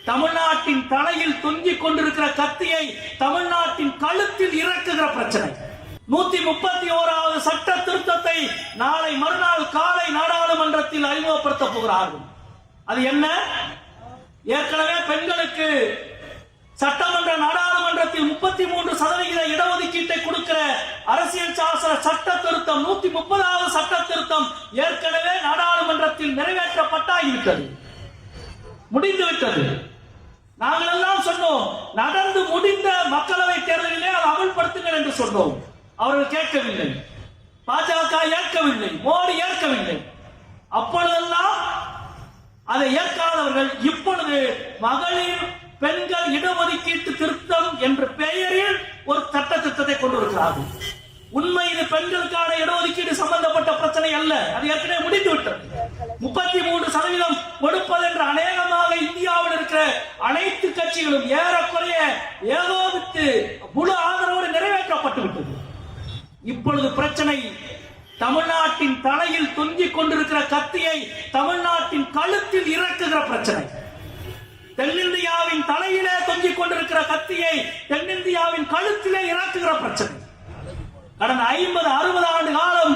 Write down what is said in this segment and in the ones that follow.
தமிழ்நாட்டின் தலையில் தொங்கிக் கொண்டிருக்கிற கத்தியை தமிழ்நாட்டின் கழுத்தில் இறக்குகிற பிரச்சனை. 131வது சட்ட திருத்தத்தை நாளை மறுநாள் காலை நாடாளுமன்றத்தில் அறிமுகப்படுத்த போகிறார்கள். அது என்ன? ஏற்கனவே பெண்களுக்கு சட்டமன்ற நாடாளுமன்றத்தில் 33% இடஒதுக்கீட்டை கொடுக்கிற அரசியல் சாசன சட்ட திருத்தம் 130வது சட்ட திருத்தம் ஏற்கனவே நாடாளுமன்றத்தில் நிறைவேற்றப்பட்டாகிவிட்டது, முடிந்துவிட்டது. நாங்கள் எல்லாம் சொன்னோம், நடந்து முடிந்த மக்களவை தேர்தலிலே அதை அமல்படுத்துங்கள் என்று சொன்னோம். அவர்கள் கேட்கவில்லை, பாஜக ஏற்கவில்லை, மோடி ஏற்கவில்லை. அப்பொழுதெல்லாம் அதை ஏற்காதவர்கள் இப்பொழுது மகளிர் பெண்கள் இடஒதுக்கீட்டு திருத்தம் என்ற பெயரில் ஒரு சட்ட திருத்தத்தை கொண்டிருக்கிறார்கள். உண்மை இது பெண்களுக்கான இடஒதுக்கீடு சம்பந்தப்பட்ட பிரச்சனை அல்ல, அது ஏற்கனவே முடிந்துவிட்டது. 33% கொடுப்பது என்று அநேகமாக இந்தியாவில் இருக்கிற அனைத்து கட்சிகளும் ஏறக்குறைய ஏகோபித்து முழு ஆதரவோடு நிறைவேற்றப்பட்டு விட்டது. இப்பொழுது பிரச்சனை தமிழ்நாட்டின் தலையில் தொங்கிக் கொண்டிருக்கிற கத்தியை தமிழ்நாட்டின் கழுத்தில் இறக்குகிற பிரச்சனை. தென்னிந்தியாவின் தலையிலே தொங்கிக் கொண்டிருக்கிற கத்தியை தென்னிந்தியாவின் கழுத்திலே இறக்குகிற பிரச்சனை. கடந்த 50-60 ஆண்டு காலம்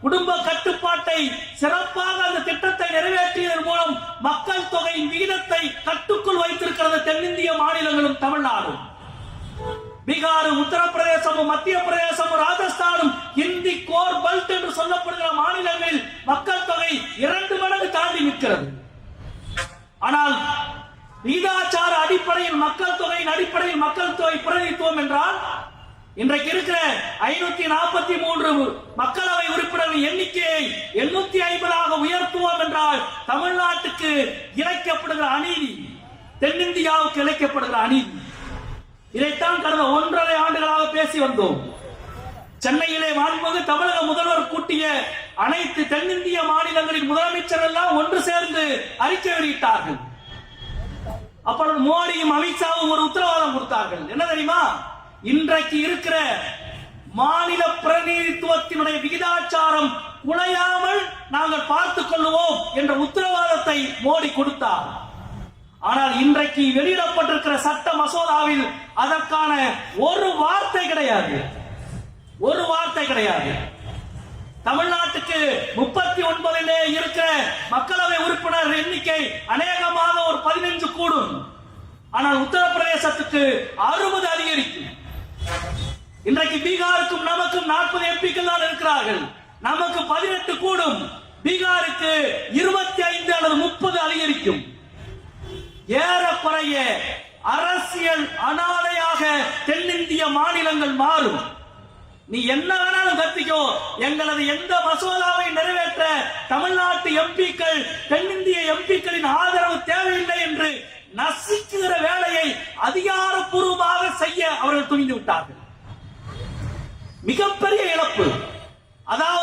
குடும்ப கட்டுப்பாட்டை சிறப்பாக அந்த திட்டத்தை நிறைவேற்றியதன் மூலம் மக்கள் தொகையின் விகிதத்தை கட்டுக்குள் வைத்திருக்கிறது தென்னிந்திய மாநிலங்களும் தமிழ்நாடும். பீகாரும் உத்தரப்பிரதேசமும் மத்திய பிரதேசமும் ராஜஸ்தானும் இந்தி கோர் பெல்ட் என்று சொல்லப்படுகிற மாநிலங்களில் மக்கள் தொகை 2 மடங்கு தாண்டி நிற்கிறது. ஆனால் விகிதாச்சார அடிப்படையில் மக்கள் தொகையின் அடிப்படையில் மக்கள் தொகை பிரதிநிதித்துவம் என்றால் இன்றைக்கு இருக்கிற 543 மக்களவை உறுப்பினர்கள் எண்ணிக்கையை 850 உயர்த்துவோம் என்றால் தமிழ்நாட்டுக்கு இழைக்கப்படுகிற அநீதி, தென்னிந்தியாவுக்கு இழைக்கப்படுகிற அநீதி. இதைத்தான் கடந்த 1.5 ஆண்டுகளாக பேசி வந்தோம். சென்னையிலே மாண்புமிகு தமிழக முதல்வர் கூட்டிய அனைத்து தென்னிந்திய மாநிலங்களின் முதலமைச்சர் எல்லாம் ஒன்று சேர்ந்து அறிக்கை வெளியிட்டார்கள். அப்பொழுது மோடியும் அமித்ஷாவும் ஒரு உத்தரவாதம் கொடுத்தார்கள். என்ன தெரியுமா? இன்றைக்கு இருக்கிற மாநில பிரதிநிதித்துவத்தினுடைய விகிதாச்சாரம் குலையாமல் நாங்கள் பார்த்துக் கொள்வோம் என்ற உத்தரவாதத்தை மோடி கொடுத்தார். ஆனால் இன்றைக்கு வெளியிடப்பட்டிருக்கிற சட்ட மசோதாவில் அதற்கான ஒரு வார்த்தை கிடையாது, ஒரு வார்த்தை கிடையாது. தமிழ்நாட்டுக்கு 39 இருக்கிற மக்களவை உறுப்பினர் எண்ணிக்கை அநேகமாக ஒரு 15 கூடும். ஆனால் உத்தரப்பிரதேசத்துக்கு 60 அதிகரிக்கும். இன்றைக்கு பீகாருக்கும் நமக்கும் 40 எம்பிக்கள் தான் இருக்கிறார்கள். நமக்கு 18 கூடும், பீகாருக்கு 25 அல்லது 30 அதிகரிக்கும். ஏறக்குறைய அரசியல் அனாதையாக தென்னிந்திய மாநிலங்கள் மாறும். நீ என்ன வேணாலும் கத்திக்கோ, எங்களது எந்த மசோதாவை நிறைவேற்ற தமிழ்நாட்டு எம்பிக்கள் தென்னிந்திய எம்பிக்களின் ஆதரவு தேவையில்லை என்று நசுக்குகிற வேலையை அதிகாரப்பூர்வமாக செய்ய அவர்கள் துணிந்து விட்டார்கள். மிகப்பெரிய இழப்பு. அதாவது